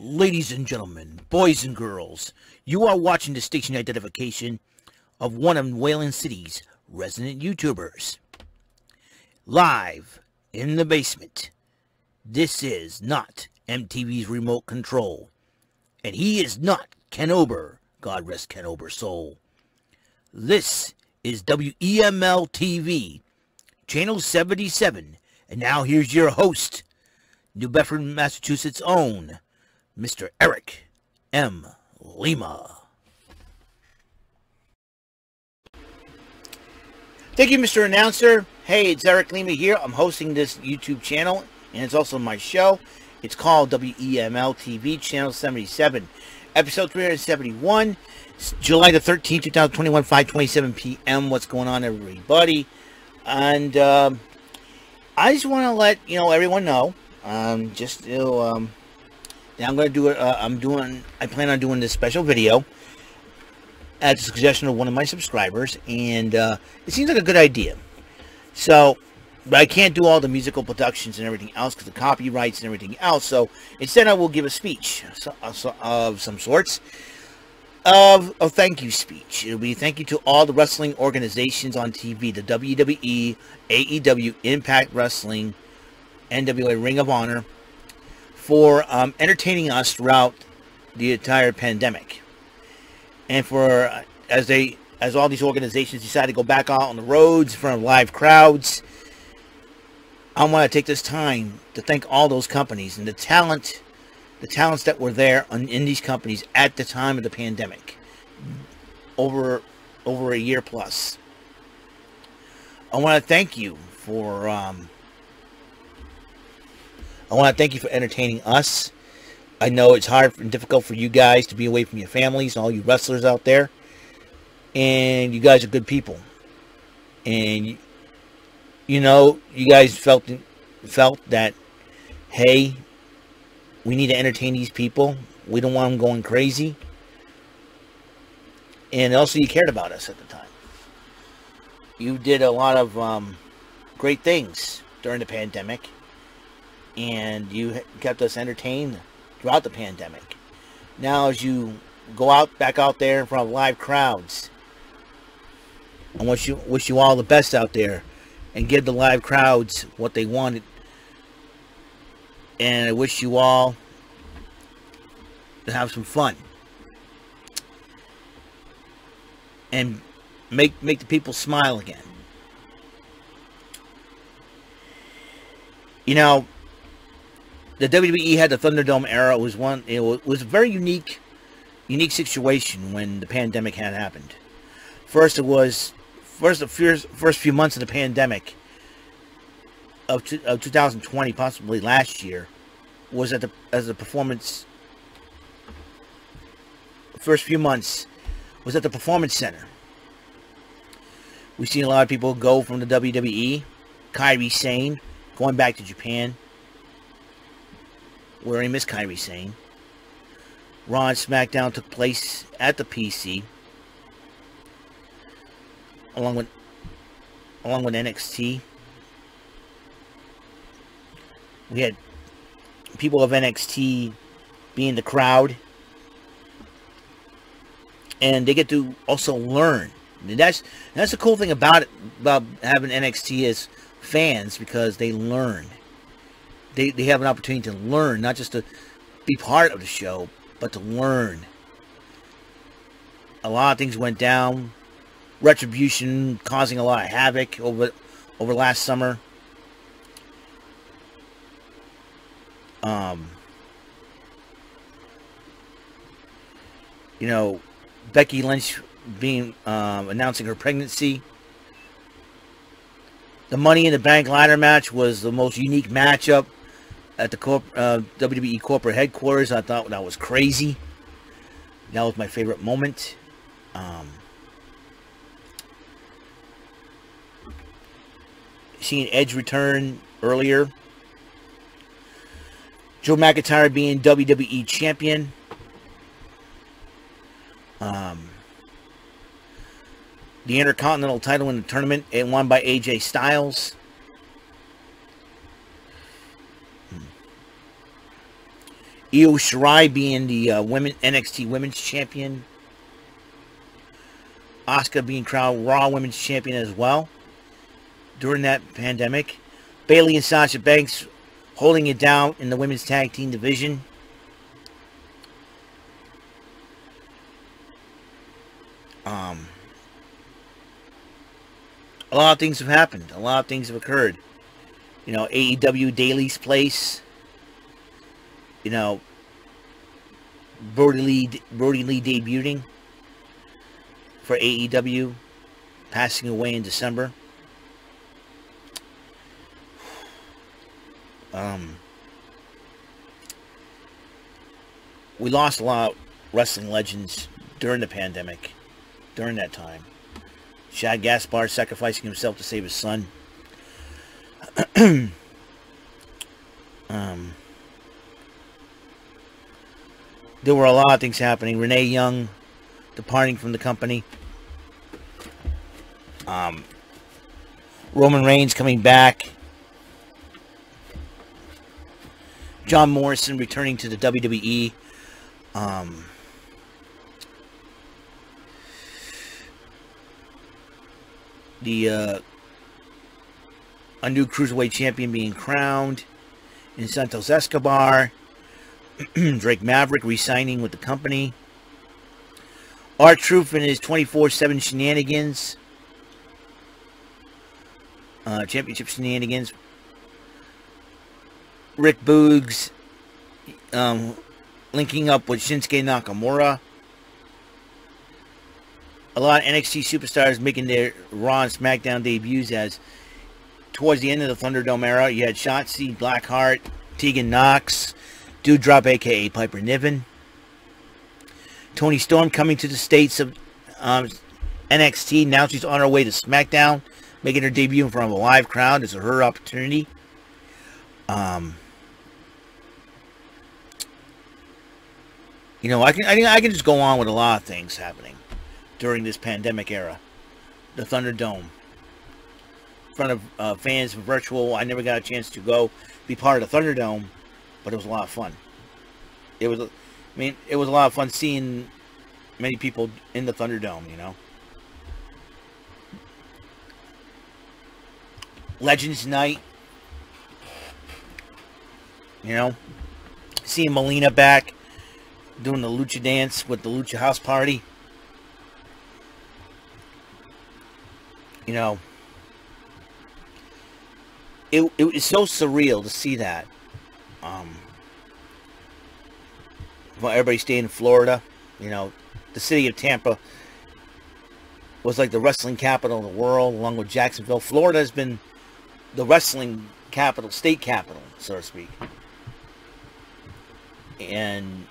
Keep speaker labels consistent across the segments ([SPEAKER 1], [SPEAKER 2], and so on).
[SPEAKER 1] Ladies and gentlemen, boys and girls, you are watching the station identification of one of Wayland City's resident YouTubers. Live in the basement. This is not MTV's remote control. And he is not Ken Ober. God rest Ken Ober's soul. This is WEML-TV, Channel 77. And now here's your host, New Bedford, Massachusetts' own Mr. Eric M. Lima. Thank you, Mr. Announcer. Hey, it's Eric Lima here. I'm hosting this YouTube channel, and it's also my show. It's called WEML-TV, Channel 77, Episode 371, July the 13th, 2021, 5:27 p.m. What's going on, everybody? And I just want to let everyone know, that I'm going to do it. I plan on doing this special video at the suggestion of one of my subscribers, and it seems like a good idea. So, but I can't do all the musical productions and everything else because of copyrights and everything else. So instead, I will give a speech of some sorts, of a thank you speech. It'll be thank you to all the wrestling organizations on TV: the WWE, AEW, Impact Wrestling, NWA, Ring of Honor, for entertaining us throughout the entire pandemic, and for as all these organizations decide to go back out on the roads in front of live crowds. I want to take this time to thank all those companies and the talents that were there in these companies at the time of the pandemic, over a year plus. I want to thank you for entertaining us. I know it's hard and difficult for you guys to be away from your families, all you wrestlers out there. And you guys are good people. And you guys felt that, hey, we need to entertain these people. We don't want them going crazy. And also you cared about us at the time. You did a lot of great things during the pandemic. And you kept us entertained throughout the pandemic. Now, as you go back out there in front of live crowds, I wish you all the best out there, and give the live crowds what they wanted. And I wish you all to have some fun and make the people smile again. The WWE had the ThunderDome Era. It was a very unique situation when the pandemic had happened. First, the first few months of the pandemic of 2020, possibly last year, was as a performance. First few months was at the Performance Center. We've seen a lot of people go from the WWE. Kairi Sane going back to Japan, where he missed Kairi Sane. Raw and SmackDown took place at the PC, along with NXT. We had people of NXT be in the crowd, and they get to also learn. And that's the cool thing about having NXT as fans, because they learn. They have an opportunity to learn, not just to be part of the show, but to learn. A lot of things went down. Retribution causing a lot of havoc over last summer. Becky Lynch announcing her pregnancy. The Money in the Bank ladder match was the most unique matchup at the WWE corporate headquarters. I thought that was crazy. That was my favorite moment. Seeing Edge return earlier. Joe McIntyre being WWE champion. The Intercontinental title in the tournament, it won by AJ Styles. Io Shirai being the NXT Women's Champion. Asuka being crowned Raw Women's Champion as well during that pandemic. Bayley and Sasha Banks holding it down in the Women's Tag Team division. A lot of things have happened. A lot of things have occurred. You know, AEW Daily's Place. You know, Brody Lee debuting for AEW, passing away in December. We lost a lot of wrestling legends during the pandemic, during that time. Shad Gaspard sacrificing himself to save his son. There were a lot of things happening. Renee Young departing from the company. Roman Reigns coming back. John Morrison returning to the WWE. A new Cruiserweight champion being crowned in Santos Escobar. Drake Maverick re-signing with the company. R-Truth and his 24/7 shenanigans. Championship shenanigans. Rick Boogs linking up with Shinsuke Nakamura. A lot of NXT superstars making their Raw and SmackDown debuts as towards the end of the Thunderdome era, you had Shotzi, Blackheart, Tegan Knox, Doudrop aka Piper Niven. Toni Storm coming to the States of NXT. Now she's on her way to SmackDown, making her debut in front of a live crowd. It's her opportunity. You know, I can just go on with a lot of things happening during this pandemic era. The Thunderdome. In front of fans, virtual. I never got a chance to go be part of the Thunderdome, but it was a lot of fun. It was, it was a lot of fun seeing many people in the Thunderdome, you know. Legends Night. You know, seeing Melina back doing the Lucha dance with the Lucha House Party. You know, it was so surreal to see that. Well, everybody staying in Florida. You know, the city of Tampa was like the wrestling capital of the world, along with Jacksonville. Florida has been the wrestling capital, state capital, so to speak, and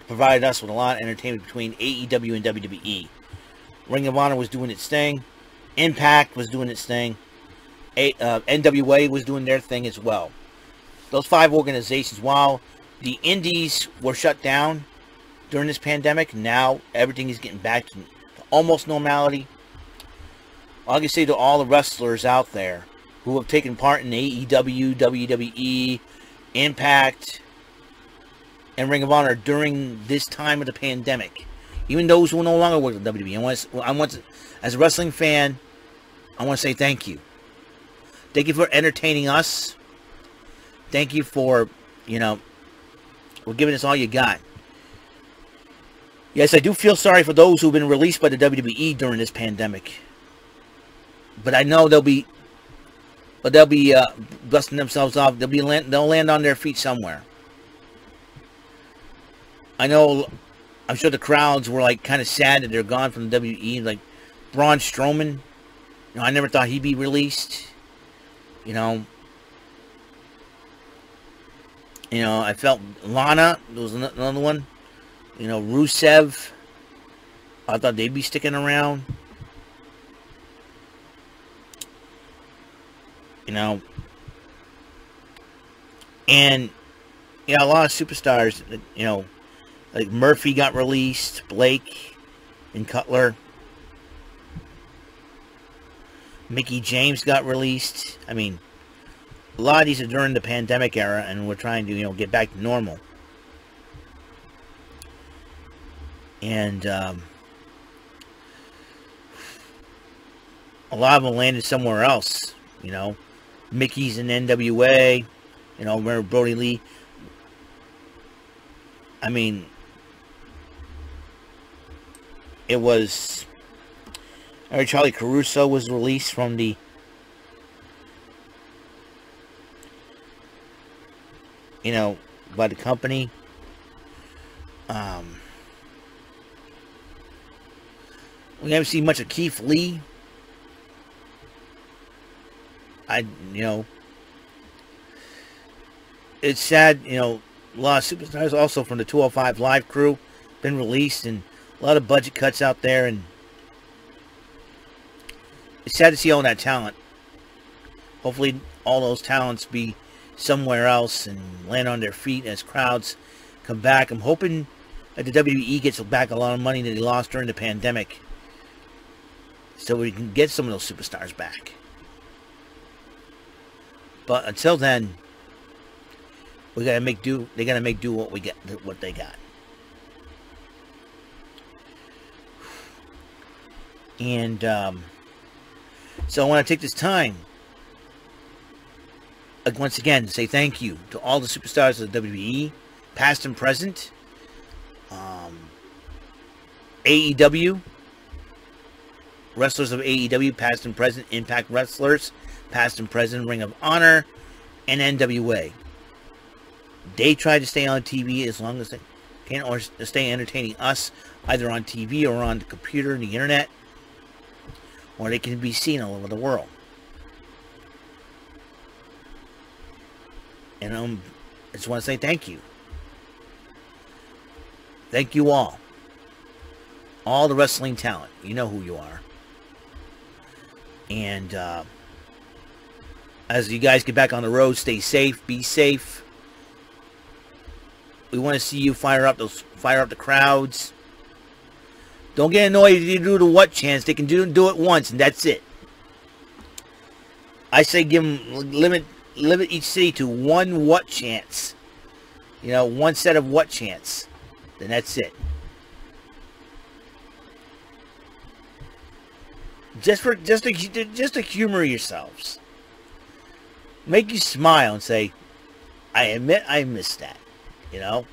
[SPEAKER 1] provided us with a lot of entertainment between AEW and WWE. Ring of Honor was doing its thing. Impact was doing its thing. NWA was doing their thing as well. Those 5 organizations, while the indies were shut down during this pandemic, now everything is getting back to almost normality. I can say to all the wrestlers out there who have taken part in AEW, WWE, Impact, and Ring of Honor during this time of the pandemic, even those who no longer work with WWE, as a wrestling fan, I want to say thank you. Thank you for entertaining us. Thank you for, you know, for giving us all you got. Yes, I do feel sorry for those who've been released by the WWE during this pandemic. But I know they'll be busting themselves off. They'll land on their feet somewhere. I know, I'm sure the crowds were like kind of sad that they're gone from the WWE. Like Braun Strowman, you know, I never thought he'd be released. You know, I felt Lana, there was another one. You know, Rusev, I thought they'd be sticking around. You know, and you know, a lot of superstars, you know, like Murphy got released, Blake and Cutler. Mickey James got released. I mean, a lot of these are during the pandemic era, and we're trying to, you know, get back to normal. And a lot of them landed somewhere else, you know. Mickey's in NWA, you know, remember Brody Lee? I mean, it was... I heard Charlie Caruso was released from the... you know, by the company. We haven't seen much of Keith Lee. You know, it's sad, you know, a lot of superstars also from the 205 Live crew been released, and a lot of budget cuts out there, and it's sad to see all that talent. Hopefully all those talents be somewhere else and land on their feet as crowds come back. I'm hoping that the WWE gets back a lot of money that they lost during the pandemic, so we can get some of those superstars back. But until then, we gotta make do. They gotta make do what they got. And so I want to take this time once again to say thank you to all the superstars of the WWE, past and present. AEW, wrestlers of AEW, past and present. Impact wrestlers, past and present. Ring of Honor, and NWA. They try to stay on TV as long as they can, or stay entertaining us, either on TV or on the computer and the internet, or they can be seen all over the world. And I just want to say thank you. Thank you all. All the wrestling talent. You know who you are. And as you guys get back on the road, stay safe, be safe. We want to see you fire up the crowds. Don't get annoyed if you do the what chance. They can do it once, and that's it. I say give them limit each city to one what chance. You know, one set of what chance. Then that's it. Just to humor yourselves. Make you smile and say, I admit I missed that. You know?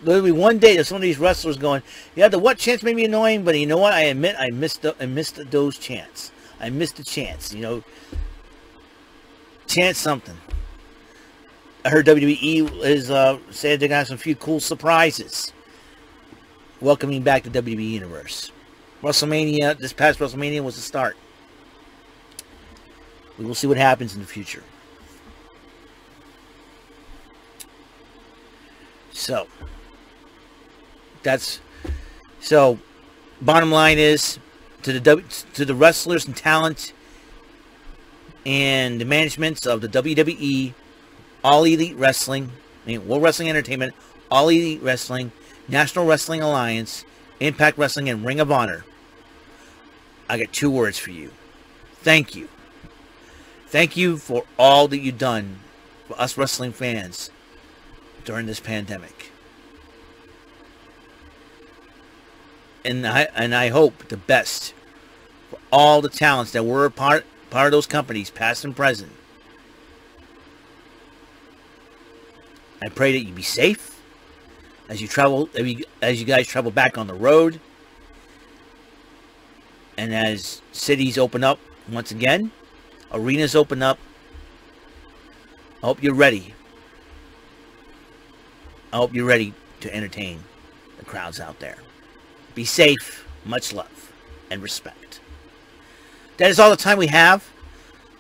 [SPEAKER 1] Literally one day there's some of these wrestlers going, yeah, the what chance made me annoying, but you know what? I admit I missed those chants. I missed the chance, you know. Chant something. I heard WWE is said they got some few cool surprises welcoming back the WWE Universe. WrestleMania, this past WrestleMania was the start. We will see what happens in the future. So, bottom line is, to the wrestlers and talent and the managements of the WWE, All Elite Wrestling, World Wrestling Entertainment, All Elite Wrestling, National Wrestling Alliance, Impact Wrestling, and Ring of Honor, I got 2 words for you. Thank you. Thank you for all that you've done for us wrestling fans during this pandemic. And I hope the best for all the talents that were part of those companies, past and present. I pray that you be safe as you travel, as you guys travel back on the road, and as cities open up once again, arenas open up. I hope you're ready. I hope you're ready to entertain the crowds out there. Be safe, much love, and respect. That is all the time we have.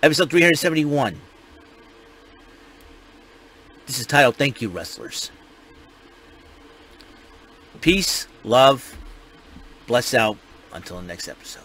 [SPEAKER 1] Episode 371. This is titled, Thank You, Wrestlers. Peace, love, bless out. Until the next episode.